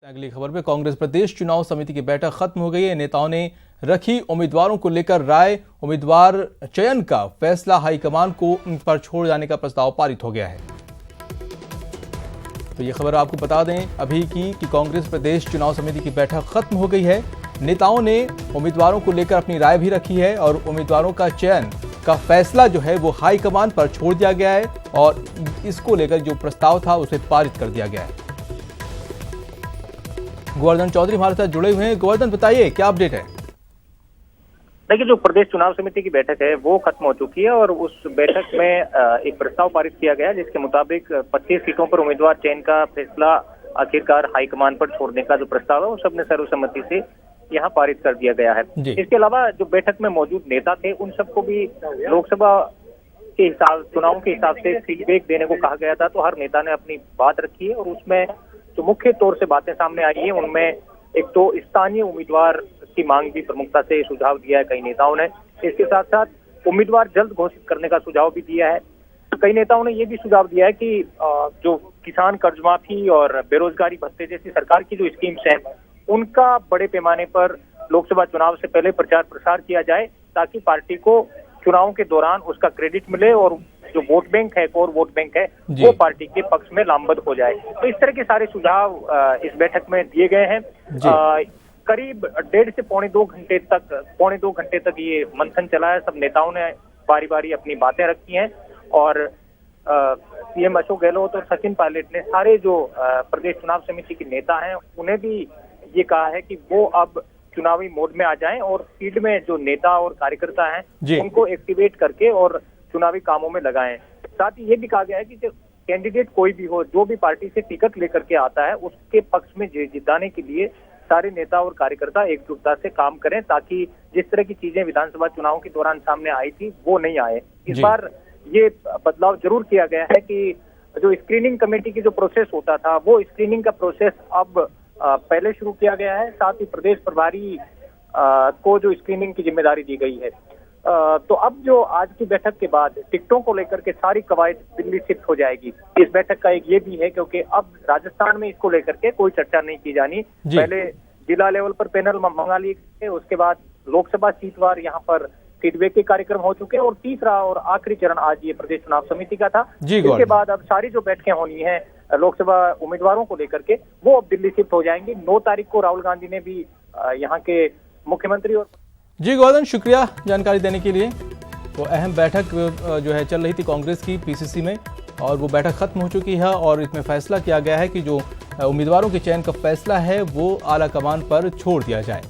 अगली खबर पे कांग्रेस प्रदेश चुनाव समिति की बैठक खत्म हो गई है। नेताओं ने रखी उम्मीदवारों को लेकर राय। उम्मीदवार चयन का फैसला हाईकमान को उन पर छोड़ जाने का प्रस्ताव पारित हो गया है। तो ये खबर आपको बता दें अभी कि कांग्रेस प्रदेश चुनाव समिति की बैठक खत्म हो गई है। नेताओं ने उम्मीदवारों को लेकर अपनी राय भी रखी है और उम्मीदवारों का चयन का फैसला जो है वो हाईकमान पर छोड़ दिया गया है और इसको लेकर जो प्रस्ताव था उसे पारित कर दिया गया है। गोवर्धन चौधरी हमारे साथ जुड़े हुए हैं। गोवर्धन, बताइए क्या अपडेट है? देखिए, जो प्रदेश चुनाव समिति की बैठक है वो खत्म हो चुकी है और उस बैठक में एक प्रस्ताव पारित किया गया जिसके मुताबिक 25 सीटों पर उम्मीदवार चयन का फैसला आखिरकार हाईकमान पर छोड़ने का जो प्रस्ताव है वो सबने सर्वसम्मति से यहाँ पारित कर दिया गया है। इसके अलावा जो बैठक में मौजूद नेता थे उन सबको भी लोकसभा के हिसाब चुनाव के हिसाब से फीडबैक देने को कहा गया था, तो हर नेता ने अपनी बात रखी है और उसमें जो मुख्य तौर से बातें सामने आई है उनमें एक तो स्थानीय उम्मीदवार की मांग भी प्रमुखता से सुझाव दिया है कई नेताओं ने। इसके साथ साथ उम्मीदवार जल्द घोषित करने का सुझाव भी दिया है। कई नेताओं ने ये भी सुझाव दिया है कि जो किसान कर्ज माफी और बेरोजगारी भत्ते जैसी सरकार की जो स्कीम्स हैं उनका बड़े पैमाने पर लोकसभा चुनाव से पहले प्रचार प्रसार किया जाए ताकि पार्टी को चुनाव के दौरान उसका क्रेडिट मिले और जो वोट बैंक है, कोर वोट बैंक है, वो पार्टी के पक्ष में लामबंद हो जाए। तो इस तरह के सारे सुझाव इस बैठक में दिए गए हैं। करीब 1.5 से पौने 2 घंटे तक ये मंथन चला है। सब नेताओं ने बारी बारी अपनी बातें रखी हैं और सीएम अशोक गहलोत और सचिन पायलट ने सारे जो प्रदेश चुनाव समिति के नेता हैं उन्हें भी ये कहा है कि वो अब चुनावी मोड में आ जाएं और फील्ड में जो नेता और कार्यकर्ता हैं उनको एक्टिवेट करके और चुनावी कामों में लगाएं। साथ ही ये भी कहा गया है कि जो कैंडिडेट कोई भी हो, जो भी पार्टी से टिकट लेकर के आता है उसके पक्ष में जिताने के लिए सारे नेता और कार्यकर्ता एकजुटता से काम करें ताकि जिस तरह की चीजें विधानसभा चुनाव के दौरान सामने आई थी वो नहीं आए। इस बार ये बदलाव जरूर किया गया है कि जो स्क्रीनिंग कमेटी की जो प्रोसेस होता था वो स्क्रीनिंग का प्रोसेस अब पहले शुरू किया गया है। साथ ही प्रदेश प्रभारी को जो स्क्रीनिंग की जिम्मेदारी दी गई है। तो अब जो आज की बैठक के बाद टिकटों को लेकर के सारी कवायद दिल्ली शिफ्ट हो जाएगी। इस बैठक का एक ये भी है क्योंकि अब राजस्थान में इसको लेकर के कोई चर्चा नहीं की जानी। पहले जिला लेवल पर पैनल मंगा लिए गए, उसके बाद लोकसभा सीटवार यहाँ पर फीडबैक के कार्यक्रम हो चुके हैं और तीसरा और आखिरी चरण आज ये प्रदेश चुनाव समिति का था। इसके बाद अब सारी जो बैठकें होनी है लोकसभा उम्मीदवारों को लेकर के वो अब दिल्ली शिफ्ट हो जाएंगी। 9 तारीख को राहुल गांधी ने भी यहाँ के मुख्यमंत्री और गोवर्धन, शुक्रिया जानकारी देने के लिए। तो अहम बैठक जो है चल रही थी कांग्रेस की पीसीसी में और वो बैठक खत्म हो चुकी है और इसमें फैसला किया गया है कि जो उम्मीदवारों के चयन का फैसला है वो आला कमान पर छोड़ दिया जाए।